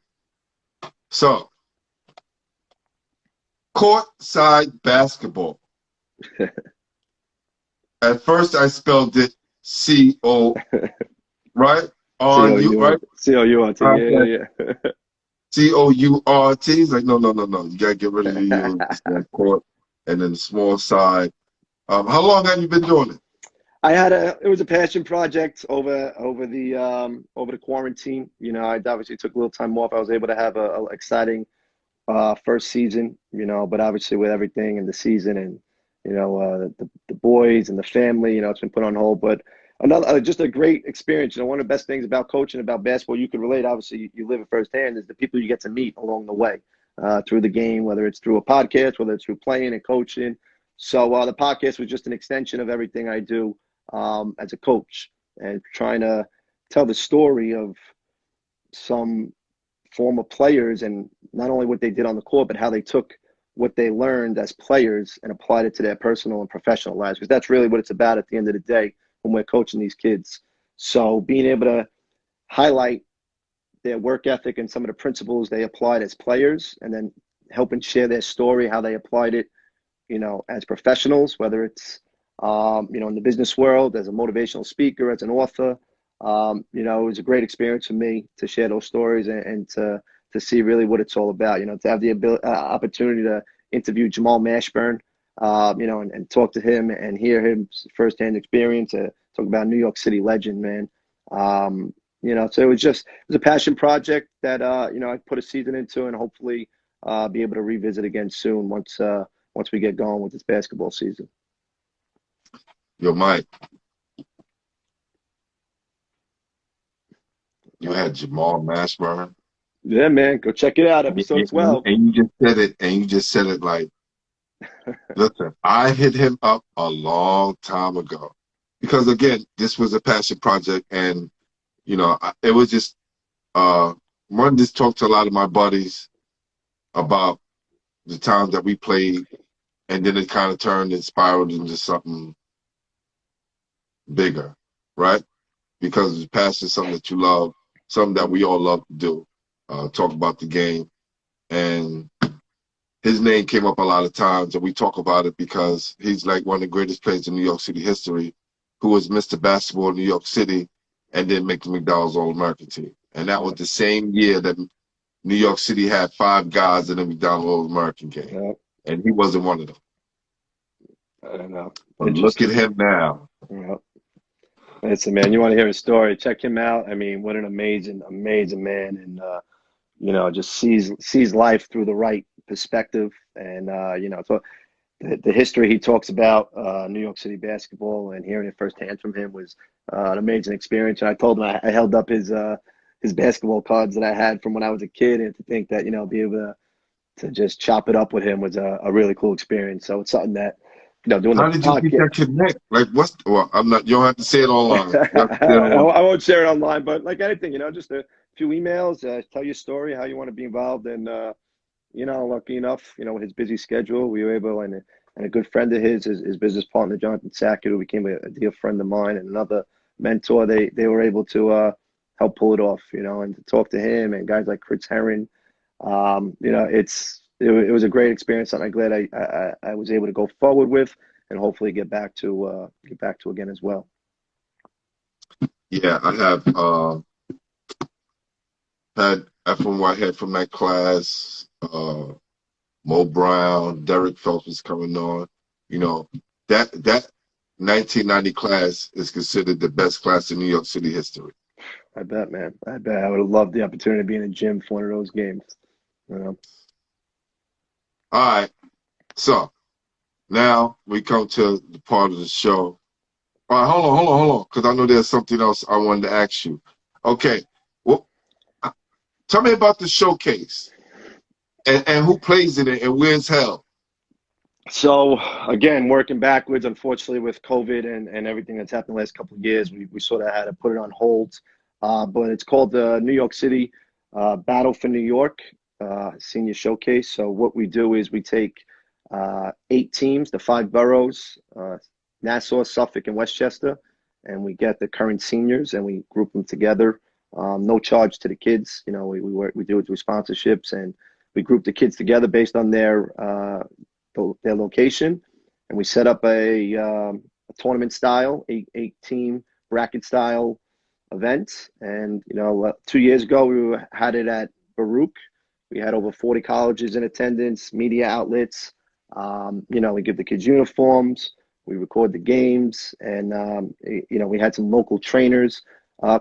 So, courtside basketball. At first, I spelled it C-O, right? On-U, right? C-O-U-R-T, yeah. C-O-U-R-T. It's like, no. You got to get rid of the U. It's court. And then the small side. How long have you been doing it? It was a passion project over the quarantine. I obviously took a little time off. I was able to have a exciting first season, but obviously with everything in the season and, the boys and the family, it's been put on hold. But just a great experience. One of the best things about coaching, about basketball, you can relate. Obviously, you live it firsthand, is the people you get to meet along the way through the game, whether it's through a podcast, whether it's through playing and coaching. So the podcast was just an extension of everything I do as a coach, and trying to tell the story of some former players and not only what they did on the court, but how they took what they learned as players and applied it to their personal and professional lives, because that's really what it's about at the end of the day when we're coaching these kids. So being able to highlight their work ethic and some of the principles they applied as players, and then helping share their story, how they applied it, as professionals, whether it's, in the business world, as a motivational speaker, as an author. It was a great experience for me to share those stories and to see really what it's all about, to have the opportunity to interview Jamal Mashburn, and talk to him and hear his firsthand experience, talk about New York City legend, man. So it was a passion project that, I put a season into, and hopefully be able to revisit again soon once we get going with this basketball season. Yo, Mike, you had Jamal Mashburn. Yeah, man, go check it out. Episode 12. And you just said it like Listen, I hit him up a long time ago because again, this was a passion project, and it was just one just talked to a lot of my buddies about the times that we played, and then it kind of turned and spiraled into something bigger, right? Because passion is something that you love, something that we all love to do, talk about the game, and his name came up a lot of times, and we talk about it because he's like one of the greatest players in New York City history, who was Mr. Basketball in New York City, and then make the McDonald's All-American team. And that was the same year that New York City had 5 guys in the McDonald's All-American game, Yeah, and he wasn't one of them. I don't know. But look at him now. Yeah. Listen, man, you want to hear his story? Check him out. I mean, what an amazing, amazing man, and just sees life through the right perspective. And so the history he talks about New York City basketball and hearing it firsthand from him was an amazing experience. And I told him I held up his basketball cards that I had from when I was a kid, and to think that be able to just chop it up with him was a really cool experience. So it's something that doing the How did you get podcast. that connect? Like, I'm not. You don't have to say it online. You have to say it I online. won't share it online, but like anything, just a few emails, tell your story, how you want to be involved. And, lucky enough, with his busy schedule, we were able, and a good friend of his business partner, Jonathan Sackett, who became a dear friend of mine, and another mentor, they were able to help pull it off, and to talk to him and guys like Chris Herron. It was a great experience, and I'm glad I was able to go forward with, and hopefully get back to again as well. Yeah, I have had F1 Whitehead from that class, Mo Brown, Derek Phelps is coming on. That 1990 class is considered the best class in New York City history. I bet, man. I bet. I would have loved the opportunity to be in a gym for one of those games. All right, so now we come to the part of the show. All right, hold on, because I know there's something else I wanted to ask you. Okay, well, tell me about the showcase and who plays in it and where it's held. So again, working backwards, unfortunately, with COVID and everything that's happened the last couple of years, we sort of had to put it on hold. But it's called the New York City Battle for New York Senior Showcase. So what we do is we take 8 teams, the 5 boroughs, Nassau, Suffolk, and Westchester, and we get the current seniors and we group them together. No charge to the kids. We do it through sponsorships, and we group the kids together based on their location, and we set up a tournament style, 8-team bracket style event. And 2 years ago we had it at Baruch. We had over 40 colleges in attendance, media outlets. We give the kids uniforms, we record the games, and we had some local trainers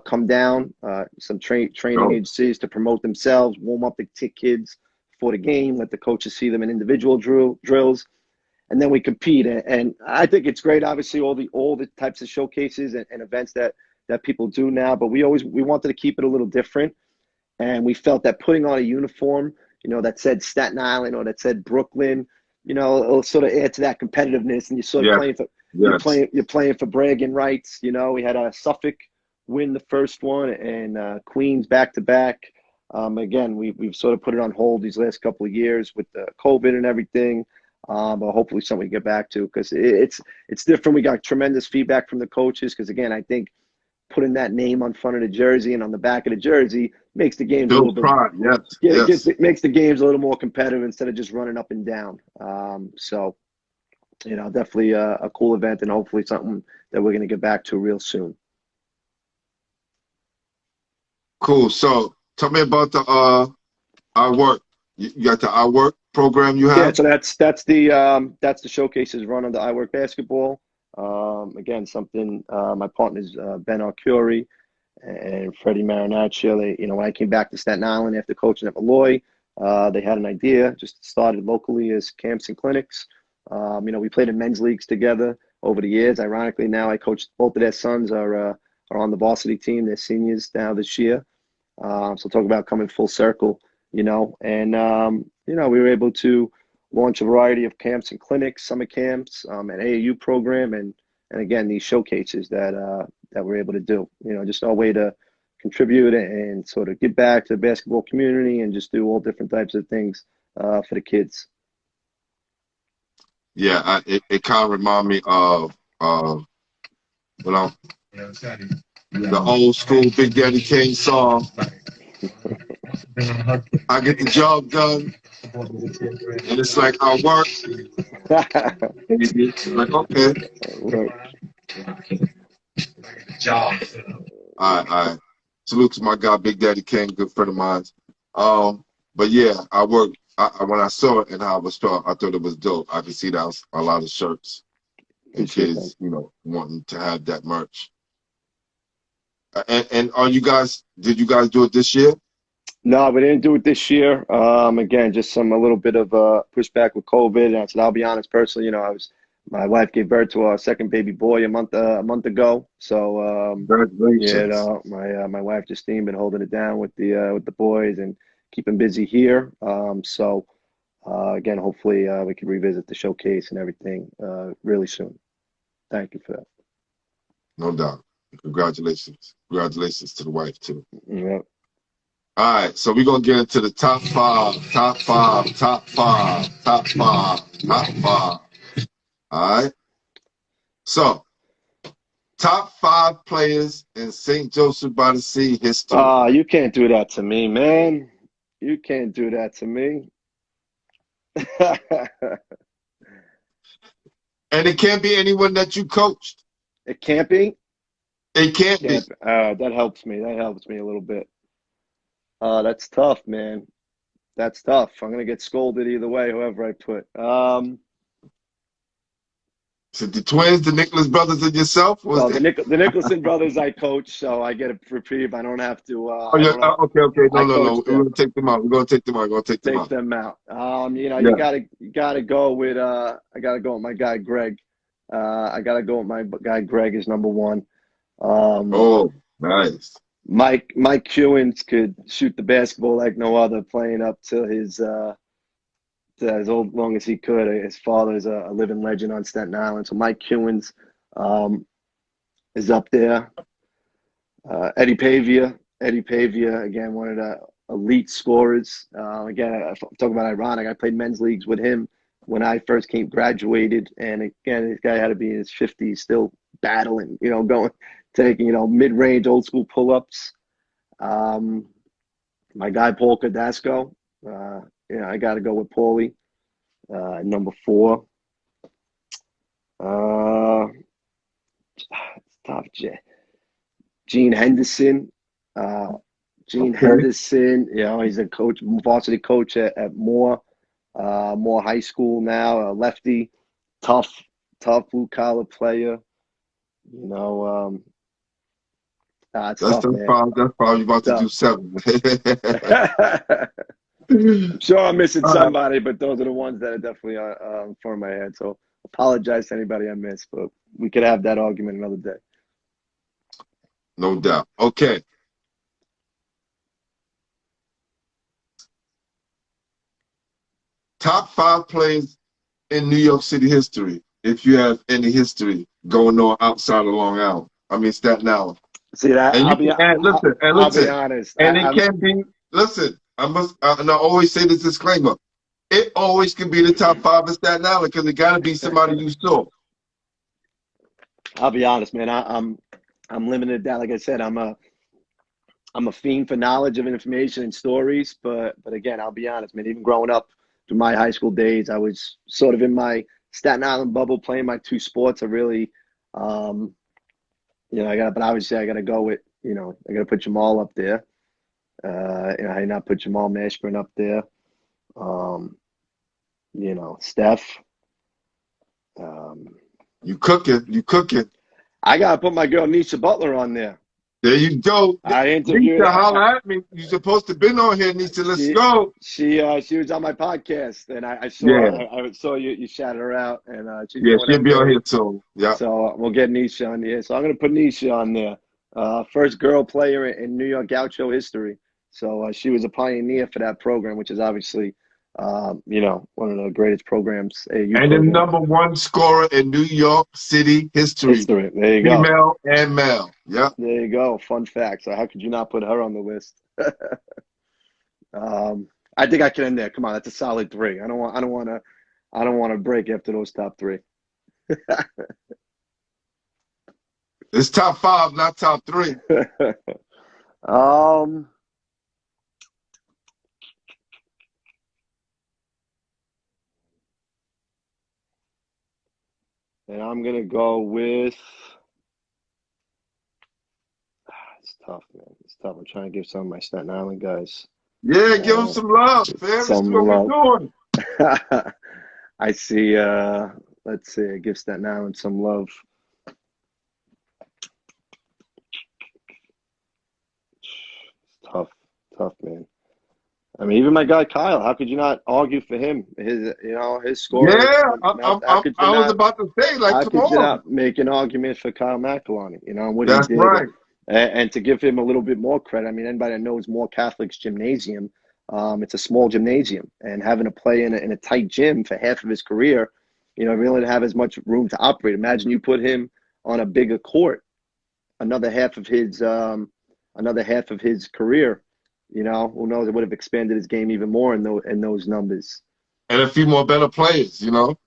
come down, some training agencies to promote themselves, warm up the kids for the game, let the coaches see them in individual drills, and then we compete. And I think it's great, obviously, all the types of showcases and events that people do now, but we wanted to keep it a little different. And we felt that putting on a uniform, that said Staten Island or that said Brooklyn, it'll sort of add to that competitiveness, and you're sort of you're playing for bragging rights. We had a Suffolk win the first one, and Queens back to back. Again, we've sort of put it on hold these last couple of years with the COVID and everything, but hopefully something we get back to, because it's different. We got tremendous feedback from the coaches, because again, I think putting that name on front of the jersey and on the back of the jersey makes the games a little bit. It makes the games a little more competitive instead of just running up and down. So definitely a cool event, and hopefully something that we're going to get back to real soon. Cool. So tell me about the I Work. You got the I Work program you have? Yeah, so that's the showcases run under I Work Basketball. Again, something my partners Ben Arcuri and Freddie Marinaccio, when I came back to Staten Island after coaching at Molloy, they had an idea, just started locally as camps and clinics. We played in men's leagues together over the years. Ironically, now I coach both of their sons are on the varsity team. They're seniors now this year. So talk about coming full circle, and we were able to launch a variety of camps and clinics, summer camps, an AAU program, and again, these showcases that we're able to do. Just our way to contribute and sort of give back to the basketball community and just do all different types of things for the kids. Yeah, it kind of remind me of the old school Big Daddy Kane song. I get the job done, and it's like I work. It's like, okay. All right. Salute to my guy, Big Daddy Kane, good friend of mine. But yeah, I worked. When I saw it and how it was taught, I thought it was dope. I could see that was a lot of shirts and kids, wanting to have that merch. And are you guys? Did you guys do it this year? No, we didn't do it this year. Again, just a little bit of pushback with COVID. And I said, I'll be honest, personally, my wife gave birth to our second baby boy a month ago. So Congratulations. my wife Justine been holding it down with the boys and keeping busy here. Again, hopefully we can revisit the showcase and everything really soon. Thank you for that. No doubt. Congratulations. Congratulations to the wife too. Yep. All right, so we're gonna get into the top five. All right. So, top 5 players in St. Joseph by the Sea history. You can't do that to me, man. You can't do that to me. And it can't be anyone that you coached. It can't be? It can't be. That helps me. That helps me a little bit. That's tough, man. That's tough. I'm gonna get scolded either way, whoever I put. So the twins, the Nicholas brothers, and yourself? The Nicholson brothers I coach, so I get a reprieve. I don't have to. Okay. No. We're gonna take them out. Take them out. You gotta go with. I gotta go with my guy Greg. I gotta go with my guy Greg is number 1. Oh, nice. Mike Hewins could shoot the basketball like no other, playing up to his as long as he could. His father's a living legend on Staten Island, so Mike Hewins is up there. Eddie Pavia, again, one of the elite scorers. Again, I'm talking about ironic. I played men's leagues with him when I first graduated, and again, this guy had to be in his 50s, still battling, taking mid-range old school pull-ups. My guy Paul Cadasco. I got to go with Paulie, number 4. It's tough. Gene Henderson. Henderson, he's a coach, varsity coach at Moore High School now, a lefty, tough blue-collar player. That's tough, man. That's probably about to do 7. I'm sure I'm missing somebody, but those are the ones that are definitely in front of my head. So apologize to anybody I missed, but we could have that argument another day. No doubt. Okay. Top 5 players in New York City history, if you have any history going on outside of Long Island. I mean, Staten Island. See that? And listen. I'll be honest. And it can't be. Listen, and I always say this disclaimer: it always can be the top 5 in Staten Island because it got to be somebody you saw. I'll be honest, man. I'm limited down. Like I said, I'm a fiend for knowledge of information and stories. But again, I'll be honest, man. Even growing up through my high school days, I was sort of in my Staten Island bubble, playing my 2 sports. I really, but obviously I got to go with, I got to put Jamal up there. I not put Jamal Mashburn up there. Steph. You cooking. I got to put my girl Nisha Butler on there. There you go. I interviewed Nisha, holler at me. You're supposed to been on here, Nisha. Let's go. She was on my podcast, and I saw I saw you shouted her out, and she'll be on here too. Yeah. So we'll get Nisha on here. So I'm gonna put Nisha on there. First girl player in New York Gaucho history. So she was a pioneer for that program, which is obviously You know, one of the greatest programs, AAU And the program. #1 scorer in New York City history. History. There you go. Female and male. Yep. There you go. Fun fact. So how could you not put her on the list? I think I can end there. Come on, that's a solid 3. I don't want to break after those top 3. It's top 5, not top 3. And I'm gonna go with. It's tough, man. It's tough. I'm trying to give some of my Staten Island guys Yeah, give them some love, fam. This is some what love. we're doing. I see. Let's see. Give Staten Island some love. It's tough, man. I mean, even my guy Kyle. How could you not argue for him? His score. Yeah, I was about to say, like, how come could you on. not make an argument for Kyle McElhonney? You know, and what That's he did. right. And to give him a little bit more credit, I mean, anybody that knows Moore Catholic's gymnasium, it's a small gymnasium, and having to play in a tight gym for half of his career, you know, really didn't have as much room to operate. Imagine you put him on a bigger court, another half of his career. You know, who knows? It would have expanded his game even more in those numbers. And a few more better players, you know.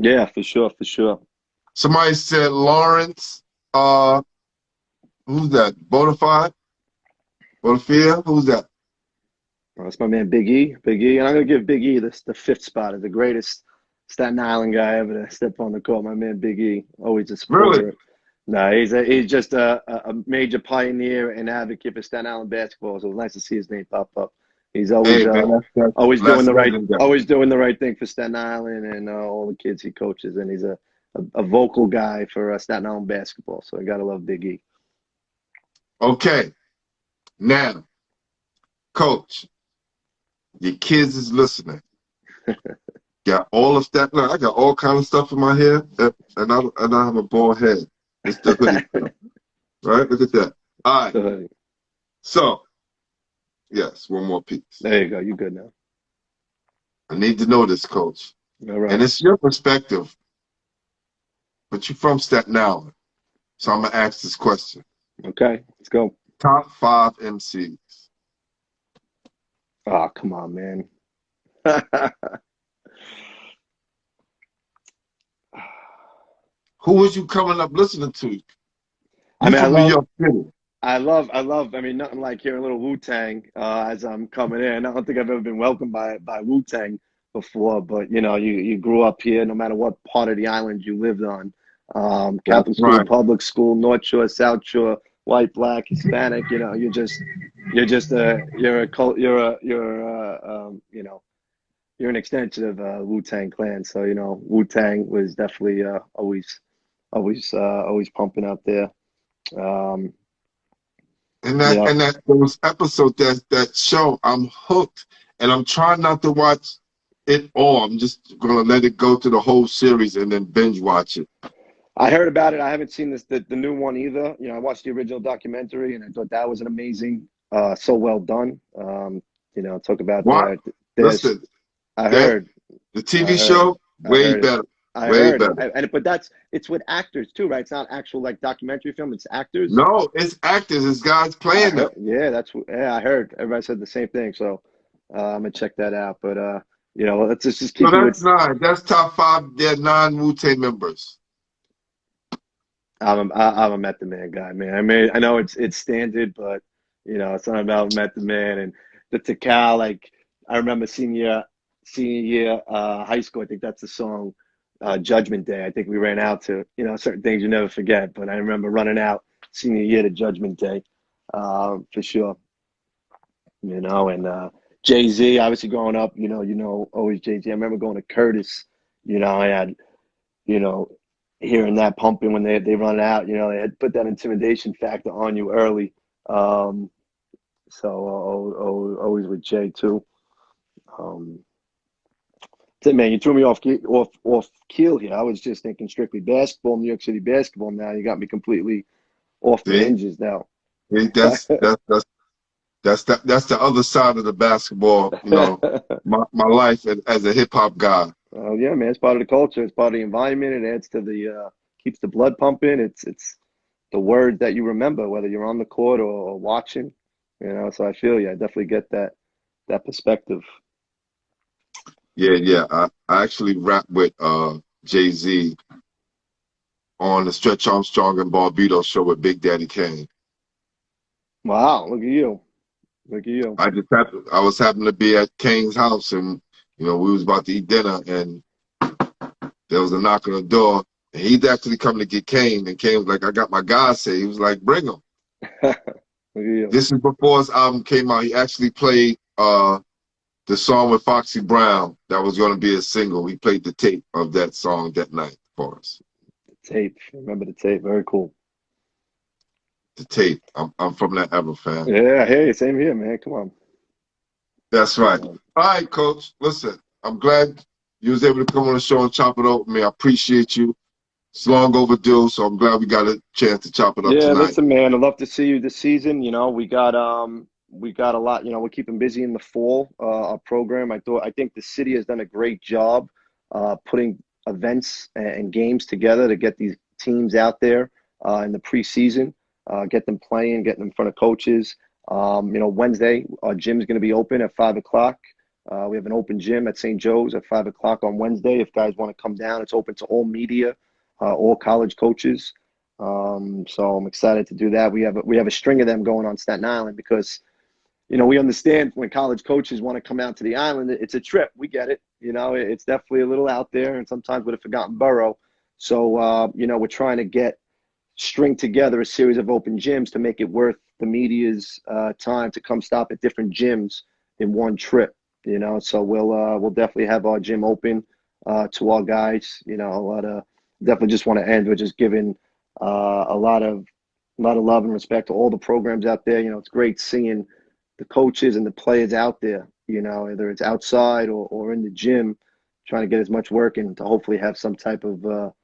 Yeah, for sure. Somebody said Lawrence. Who's that? Bonafide? Bonafide? Who's that? Oh, that's my man Big E. And I'm gonna give Big E the 5th spot as the greatest Staten Island guy ever to step on the court. My man Big E, always a supporter. Really? No, he's just a major pioneer and advocate for Staten Island basketball. So it's nice to see his name pop up. He's always always doing the right thing for Staten Island and all the kids he coaches. And he's a vocal guy for Staten Island basketball. So I gotta love Big E. Okay. Now, Coach, your kids is listening. Got all of that. Look, I got all kind of stuff in my hair, and I have a bald head. It's the hoodie stuff. Right? Look at that. All right. So, yes, one more piece. There you go. You good now. I need to know this, Coach. All right. And it's your perspective, but you're from Staten Island. So I'm going to ask this question. Okay, let's go. Top 5 MCs. Oh, come on, man. Who was you coming up listening to? I mean, from New York City. I love, I mean, nothing like hearing a little Wu-Tang as I'm coming in. I don't think I've ever been welcomed by Wu-Tang before, but, you know, you grew up here no matter what part of the island you lived on. Catholic school, right. Public school, North Shore, South Shore, white, black, Hispanic, you know, you're an extension of Wu-Tang Clan. So, you know, Wu-Tang was definitely always pumping out there. And those episodes, that show, I'm hooked, and I'm trying not to watch it all. I'm just gonna let it go to the whole series and then binge watch it. I heard about it. I haven't seen the new one either. You know, I watched the original documentary, and I thought that was an amazing, so well done. You know, talk about Listen, I heard the TV show way better. Way better. But it's with actors too, right? It's not actual like documentary film. It's actors. No, it's actors. It's guys playing them. Yeah, I heard. Everybody said the same thing. So I'm gonna check that out. But you know, let's just keep. So that's 9. That's top 5. They're 9 Wu-Tang members. I'm a Method Man guy, man. I mean, I know it's standard, but you know, it's not about Method Man and the Tikal. Like I remember senior year high school. I think that's the song. Judgment Day. I think we ran out to, you know, certain things you never forget, but I remember running out senior year to Judgment Day, for sure. You know, and Jay-Z, obviously growing up, you know, always Jay-Z. I remember going to Curtis, you know, I had, you know, hearing that pumping when they run out, you know, they had put that intimidation factor on you early. So always with Jay too. Man, you threw me off keel here. I was just thinking strictly basketball, New York City basketball. Now you got me completely off the hinges now. That's the other side of the basketball, you know, my life as a hip hop guy. Yeah, man, it's part of the culture. It's part of the environment. It adds to the keeps the blood pumping. It's the words that you remember, whether you're on the court or watching. So I feel you. I definitely get that perspective. Yeah, yeah. I actually rap with Jay-Z on the Stretch Armstrong and Barbados show with Big Daddy Kane. Wow, look at you. Look at you. I was happened to be at Kane's house, and we was about to eat dinner, and there was a knock on the door, and he'd actually come to get Kane, and Kane was like, "I got my guy." Say he was like, "Bring him." Look at you. This is before his album came out. He actually played the song with Foxy Brown that was going to be a single. He played the tape of that song that night for us. The tape. Remember the tape. Very cool. The tape. I'm from that era, fam. Yeah, hey, same here, man. Come on. That's right. All right, Coach. Listen, I'm glad you was able to come on the show and chop it up with me. I appreciate you. It's long overdue, so I'm glad we got a chance to chop it up tonight. Listen, man, I'd love to see you this season. We got a lot. We're keeping busy in the fall. Our program. I think the city has done a great job putting events and games together to get these teams out there in the preseason, get them playing, get them in front of coaches. Wednesday, our gym is going to be open at 5 o'clock. We have an open gym at St. Joe's at 5 o'clock on Wednesday. If guys want to come down, it's open to all media, all college coaches. So I'm excited to do that. We have a string of them going on Staten Island because, we understand when college coaches want to come out to the island, it's a trip. We get it. It's definitely a little out there and sometimes with a forgotten borough. So, we're trying to string together a series of open gyms to make it worth the media's time to come stop at different gyms in one trip. So we'll definitely have our gym open to our guys. Definitely just want to end with just giving a lot of love and respect to all the programs out there. It's great seeing the coaches and the players out there, whether it's outside or in the gym, trying to get as much work in to hopefully have some type of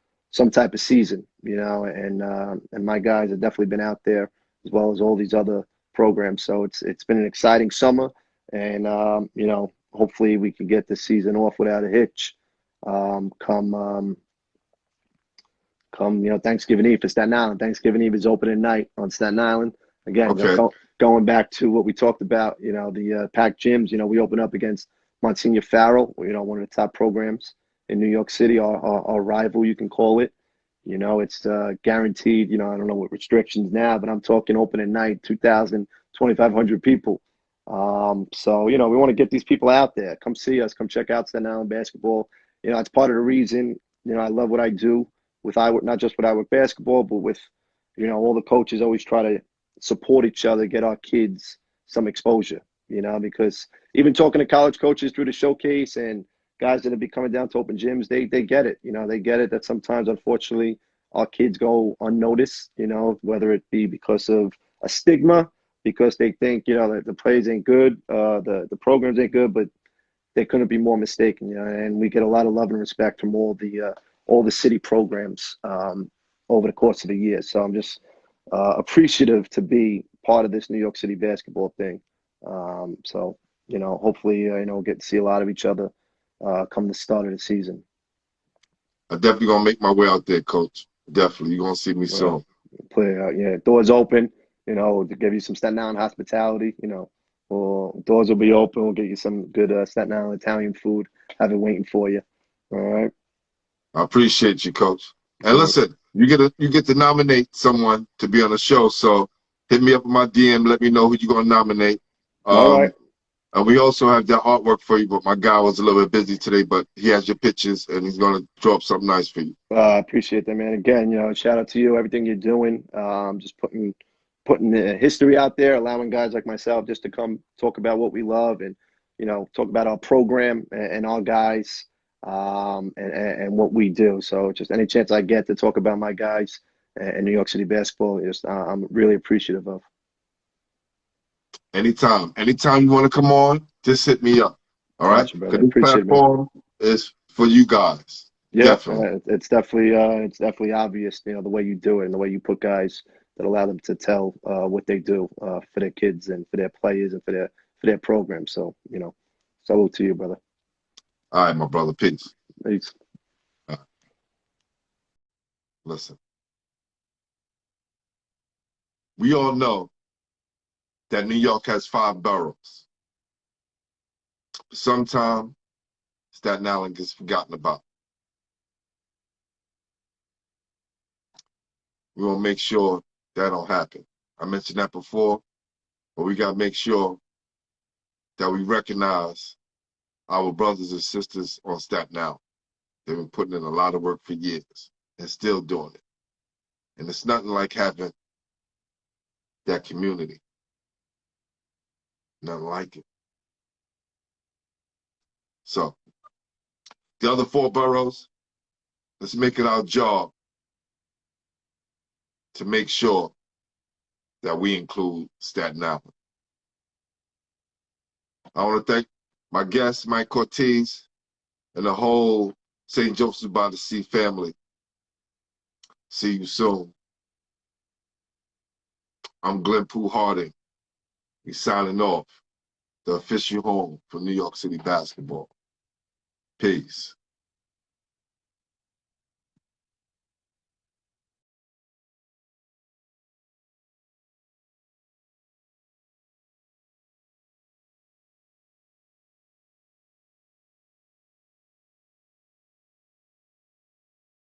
season, and my guys have definitely been out there as well as all these other programs. So it's been an exciting summer, and hopefully we can get the season off without a hitch. Come Thanksgiving Eve for Staten Island. Thanksgiving Eve is opening night on Staten Island. Again, okay. Going back to what we talked about, the packed gyms. We open up against Monsignor Farrell, one of the top programs in New York City, our rival, you can call it. It's guaranteed. I don't know what restrictions now, but I'm talking opening night, 2,000, 2,500 people. So, we want to get these people out there. Come see us. Come check out Staten Island basketball. It's part of the reason, I love what I do with not just with Iowa basketball, but with, all the coaches always try to support each other, get our kids some exposure, because even talking to college coaches through the showcase and guys that have been coming down to open gyms, they get it. They get it that sometimes, unfortunately, our kids go unnoticed, whether it be because of a stigma, because they think, that the plays ain't good, the programs ain't good, but they couldn't be more mistaken, and we get a lot of love and respect from all the city programs over the course of the year. So I'm just appreciative to be part of this New York City basketball thing. So, hopefully, we'll get to see a lot of each other come the start of the season. I'm definitely going to make my way out there, Coach. Definitely. You're going to see me soon. Doors open, to give you some Staten Island hospitality, or doors will be open. We'll get you some good Staten Island Italian food. Have it waiting for you. All right. I appreciate you, Coach. And listen, you get to nominate someone to be on the show. So hit me up in my DM. Let me know who you're going to nominate. All right. And we also have that artwork for you, but my guy was a little bit busy today, but he has your pictures, and he's going to draw up something nice for you. I appreciate that, man. Again, shout out to you, everything you're doing. Just putting the history out there, allowing guys like myself just to come talk about what we love and, talk about our program and our guys and what we do. So just any chance I get to talk about my guys and New York City basketball, I'm really appreciative of. Anytime you want to come on, just hit me up. All right? Because this platform is for you guys. Yeah, definitely. It's definitely obvious, the way you do it and the way you put guys that allow them to tell what they do for their kids and for their players and for their program. So, Salute to you, brother. All right, my brother. Peace. Peace. Listen. We all know that New York has 5 boroughs. Sometimes Staten Island gets forgotten about. We want to make sure that don't happen. I mentioned that before, but we got to make sure that we recognize our brothers and sisters on Staten Island. They've been putting in a lot of work for years and still doing it. And it's nothing like having that community. Nothing like it. So, the other 4 boroughs, let's make it our job to make sure that we include Staten Island. I want to thank my guest, Mike Cortese, and the whole St. Joseph by the Sea family. See you soon. I'm Glenn Pooh Harding. We signing off. The official home for New York City basketball. Peace.